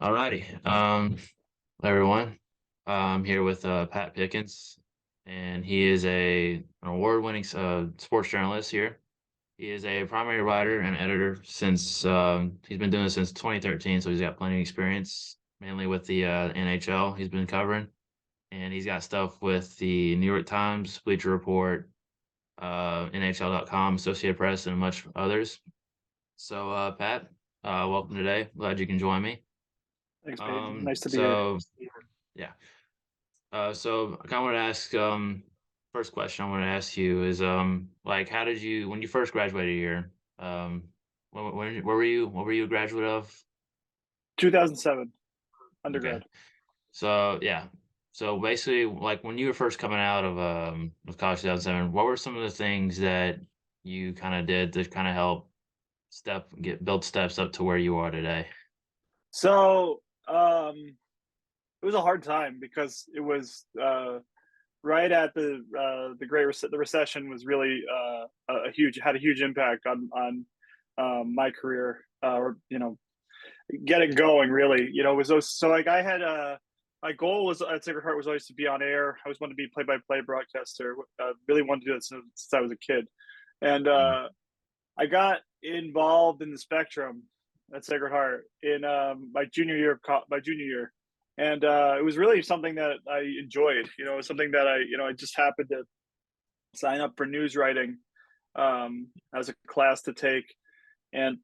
Alrighty. Everyone. I'm here with Pat Pickens, and he is an award-winning sports journalist here. He is a primary writer and editor since he's been doing this since 2013, so he's got plenty of experience, mainly with the NHL he's been covering, and he's got stuff with the New York Times, Bleacher Report, NHL.com, Associated Press, and much others. So, Pat, welcome today. Glad you can join me. Thanks, Peyton. Um, Nice to be here. so yeah. So I kind of want to ask, first question I want to ask you is, like, how did you, when you first graduated here, what were you a graduate of? 2007 Okay. undergrad. So, yeah. So basically, like, when you were first coming out of college 2007, what were some of the things that you kind of did to kind of help build steps up to where you are today? So it was a hard time because it was right at the the recession was really a huge had a huge impact on my career, or getting going really. It was so like I had my goal was at Sacred Heart was always to be on air. I always wanted to be play-by-play broadcaster. Really wanted to do it since I was a kid, and Mm, I got involved in the Spectrum at Sacred Heart in my junior year, and it was really something that I enjoyed. It was something that I just happened to sign up for news writing as a class to take, and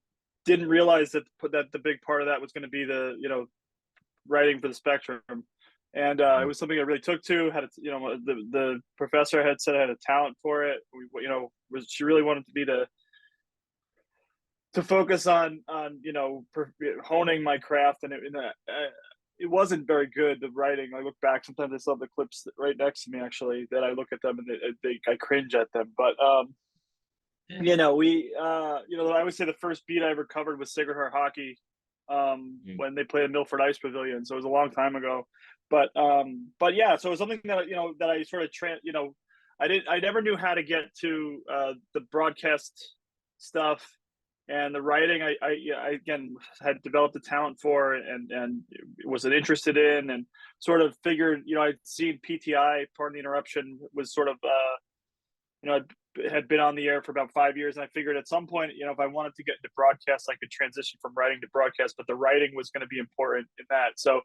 didn't realize that the big part of that was going to be the writing for the Spectrum. And it mm, was something I really took to. Had the professor had said I had a talent for it. She really wanted to be to focus on honing my craft, and it wasn't very good, the writing. I look back sometimes, I still have the clips right next to me actually, that I look at them and I cringe at them. But yeah. we I would say the first beat I ever covered was Sacred Heart hockey, Mm, when they played at Milford Ice Pavilion, so it was a long time ago. But yeah, so it was something that that I sort of I never knew how to get to the broadcast stuff, and the writing I again had developed a talent for, and wasn't interested in, and sort of figured, I'd seen PTI, pardon the interruption, was sort of had been on the air for about 5 years, and I figured at some point, if I wanted to get into broadcast, I could transition from writing to broadcast, but the writing was going to be important in that. So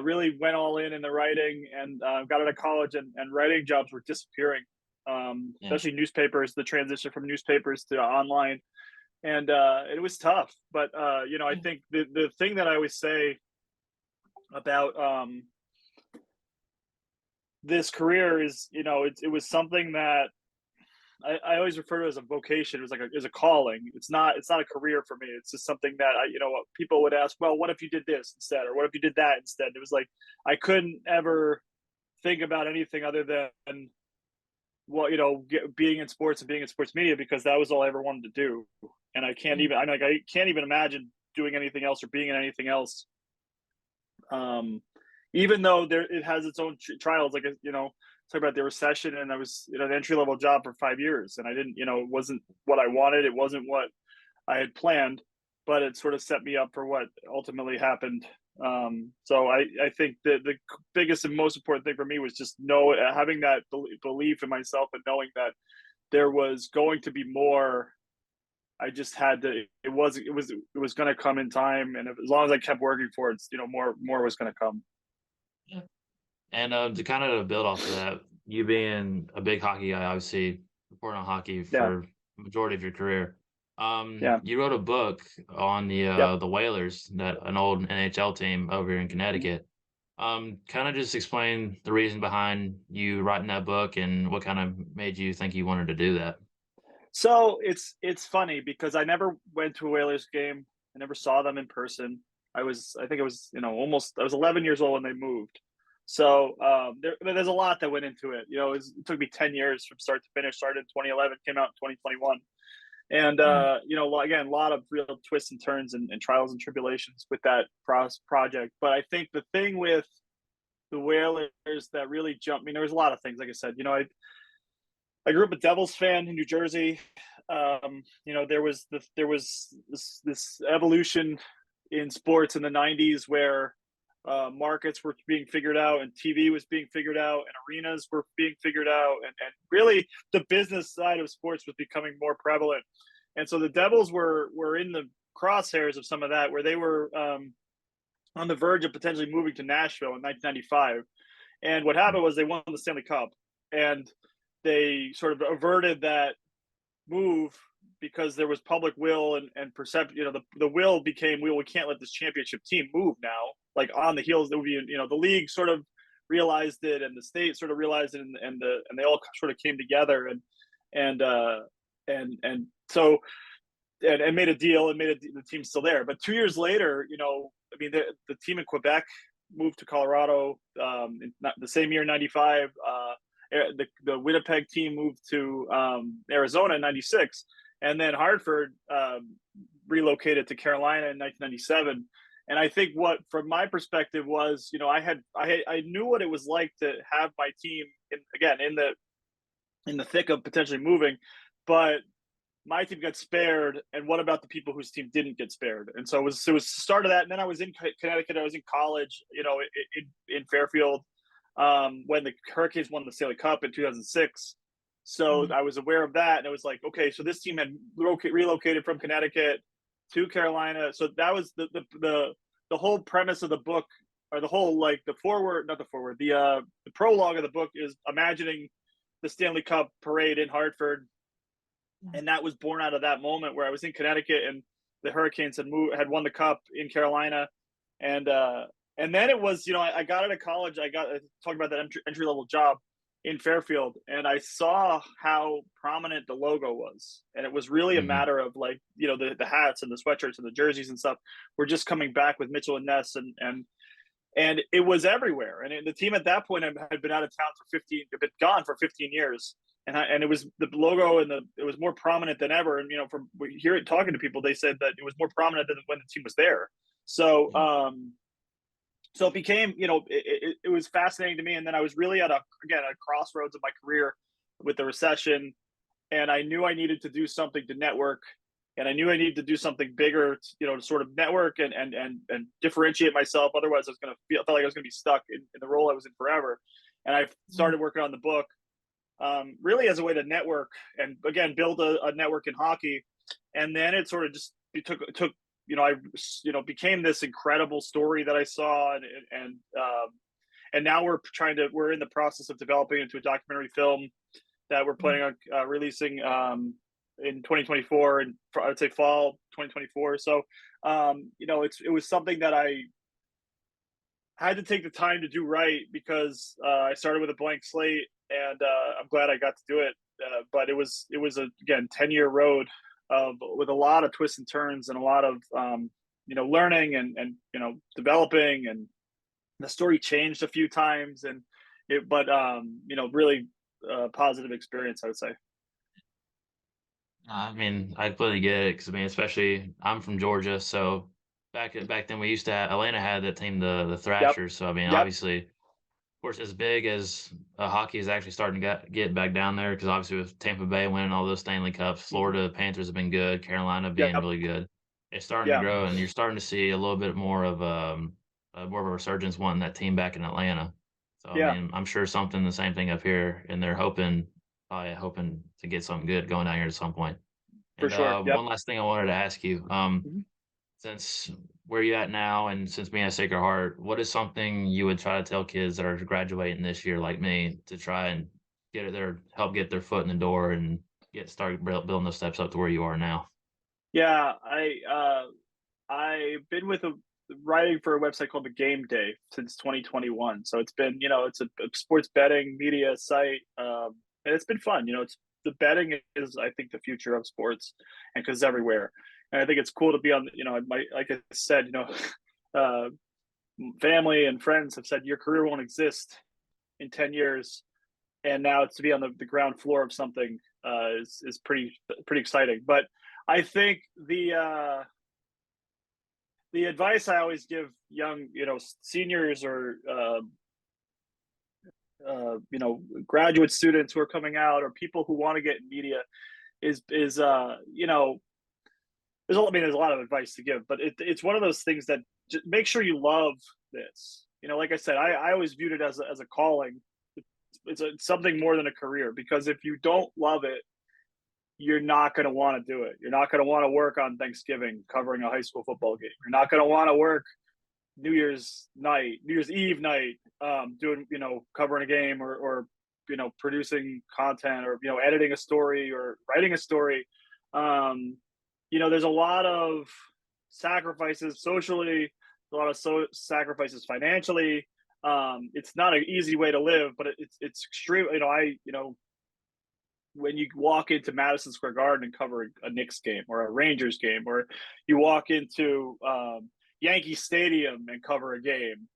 really went all in the writing, and got out of college, and writing jobs were disappearing, yeah. especially newspapers, the transition from newspapers to online. And it was tough. But I Yeah. think the thing that I always say about this career is, it was something that I always refer to it as a vocation. It was like as a calling. It's not a career for me. It's just something that people would ask, well, what if you did this instead, or what if you did that instead? It was like I couldn't ever think about anything other than, well, being in sports and being in sports media, because that was all I ever wanted to do. And Yeah. I can't even imagine doing anything else or being in anything else. Um, Even though it has its own trials, like talk about the recession, and I was an entry level job for 5 years, and I didn't, it wasn't what I wanted, it wasn't what I had planned, but it sort of set me up for what ultimately happened. So I think that the biggest and most important thing for me was just having that belief in myself, and knowing that there was going to be more. I just had to. It was going to come in time, and as long as I kept working for it, more was going to come. Yeah. And to kind of build off of that, you being a big hockey guy, obviously reporting on hockey Yeah, for the majority of your career. yeah, You wrote a book on yep. the Whalers, that an old NHL team over here in Connecticut. Kind of just explain the reason behind you writing that book and what kind of made you think you wanted to do that. So it's funny because I never went to a Whalers game. I never saw them in person. I think it was, almost, I was 11 years old when they moved. So there's a lot that went into it. It took me 10 years from start to finish. Started in 2011, came out in 2021. And Mm, again, a lot of real twists and turns, and trials and tribulations with that project. But I think the thing with the Whalers that really jumped me, there was a lot of things. Like I said, I grew up a Devils fan in New Jersey. There was this evolution in sports in the 90s where markets were being figured out and TV was being figured out and arenas were being figured out. And really the business side of sports was becoming more prevalent. And so the Devils were in the crosshairs of some of that, where they were on the verge of potentially moving to Nashville in 1995. And what happened was they won the Stanley Cup, and they sort of averted that move because there was public will and perception. The will became, we can't let this championship team move now. Like on the heels, there would be, the league sort of realized it, and the state sort of realized it, and they all sort of came together and so and made a deal and the team's still there. But 2 years later, I mean, the team in Quebec moved to Colorado the same year, 95. The Winnipeg team moved to Arizona in 96. And then Hartford relocated to Carolina in 1997. And I think what, from my perspective, was, I knew what it was like to have my team in the thick of potentially moving, but my team got spared, and what about the people whose team didn't get spared? And so it was the start of that. And then I was in Connecticut. I was in college, in Fairfield, when the Hurricanes won the Stanley Cup in 2006. So I was aware of that, and it was like, okay, so this team had relocated from Connecticut to Carolina. So that was the whole premise of the book, or the whole, like, the prologue of the book is imagining the Stanley Cup parade in Hartford. And that was born out of that moment where I was in Connecticut and the Hurricanes had won the Cup in Carolina. And then it was, I got out of college. I talking about that entry level job in Fairfield, and I saw how prominent the logo was. And it was really a matter of, like, the hats and the sweatshirts and the jerseys and stuff were just coming back with Mitchell and Ness, and it was everywhere. And the team at that point had been out of town been gone for 15 years. And it was the logo, and it was more prominent than ever. And, from talking to people, they said that it was more prominent than when the team was there. So, so it became, it was fascinating to me. And then I was really at a crossroads of my career with the recession, and I knew I needed to do something to network, and I knew I needed to do something bigger, to sort of network and differentiate myself. Otherwise, I felt like I was going to be stuck in the role I was in forever. And I started working on the book. Really as a way to network and, again, build a network in hockey. And then it sort of just took I became this incredible story that I saw, and now we're in the process of developing into a documentary film that we're planning on releasing in 2024, and I would say fall 2024. So it was something that I had to take the time to do right, because I started with a blank slate, and I'm glad I got to do it. But it was a 10-year road with a lot of twists and turns, and a lot of learning and developing, and the story changed a few times, but really positive experience, I would say. I mean, I completely get it, because I mean, especially I'm from Georgia, so back then we used to Atlanta had that team, the Yep. Thrashers. So I mean, Yep. obviously, of course, as big as hockey is actually starting to get back down there, because obviously with Tampa Bay winning all those Stanley Cups, Mm-hmm. Florida Panthers have been good, Carolina being Yep. really good. It's starting to Yeah. grow, and you're starting to see a little bit more of more of a resurgence wanting that team back in Atlanta. So I Yeah. mean, I'm sure something the same thing up here, and they're probably hoping to get something good going down here at some point. For And sure. Yep. one last thing I wanted to ask you, Mhm. since where you at now, and since being at Sacred Heart, what is something you would try to tell kids that are graduating this year, like me, to try and help get their foot in the door and start building those steps up to where you are now? Yeah. I've been writing for a website called The Game Day since 2021. So it's been, it's a sports betting media site, and it's been fun. It's the betting is, I think, the future of sports, and because it's everywhere. And I think it's cool to be on. Like I said, uh, family and friends have said your career won't exist in 10 years, and now it's to be on the ground floor of something is pretty exciting. But I think the advice I always give young, seniors or graduate students who are coming out, or people who want to get in media, is there's a lot of advice to give, but it's one of those things that make sure you love this. Like I said, I always viewed it as a calling. It's something more than a career, because if you don't love it, you're not going to want to do it. You're not going to want to work on Thanksgiving covering a high school football game. You're not going to want to work New Year's Eve night, doing, covering a game, or producing content, or editing a story or writing a story. There's a lot of sacrifices socially, a lot of sacrifices financially. It's not an easy way to live, but it's extreme. When you walk into Madison Square Garden and cover a Knicks game or a Rangers game, or you walk into Yankee Stadium and cover a game,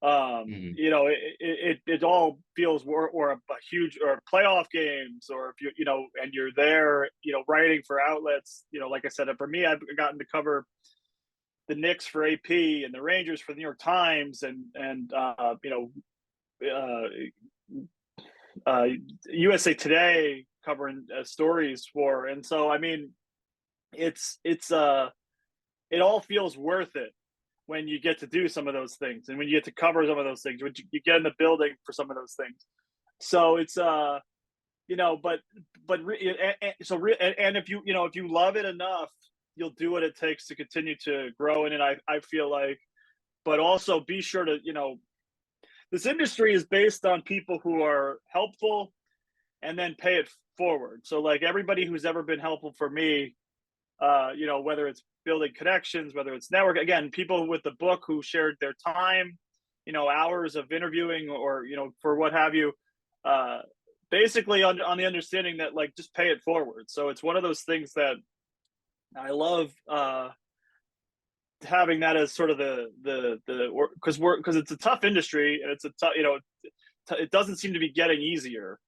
Mhm. it all feels, or a huge, or playoff games, or if and you're there, writing for outlets, like I said, for me, I've gotten to cover the Knicks for AP and the Rangers for the New York Times, and uh, USA Today, covering stories for. And so, I mean, it's it all feels worth it when you get to do some of those things, and when you get to cover some of those things, when you get in the building for some of those things. So it's and if you love it enough, you'll do what it takes to continue to grow in it. I feel like, but also be sure to, this industry is based on people who are helpful and then pay it forward. So, like, everybody who's ever been helpful for me, whether it's building connections, whether it's network, again, people with the book who shared their time, hours of interviewing, or, for what have you, uh, basically on the understanding that, like, just pay it forward. So it's one of those things that I love, having that as sort of because it's a tough industry, and it's a tough, it doesn't seem to be getting easier,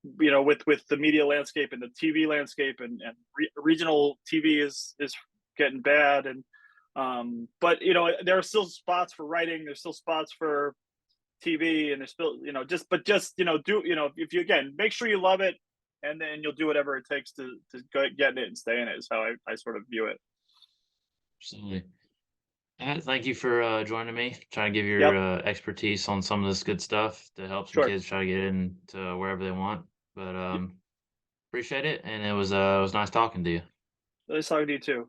with the media landscape and the TV landscape, and regional TV is getting bad, and but there are still spots for writing, there's still spots for TV, and there's still, just do, if you, again, make sure you love it, and then you'll do whatever it takes to get in it and stay in it, is how I sort of view it. Absolutely. Thank you for joining me, trying to give your Yep, expertise on some of this good stuff to help some sure. kids try to get into wherever they want. But appreciate it, and it was nice talking to you. Nice talking to you too.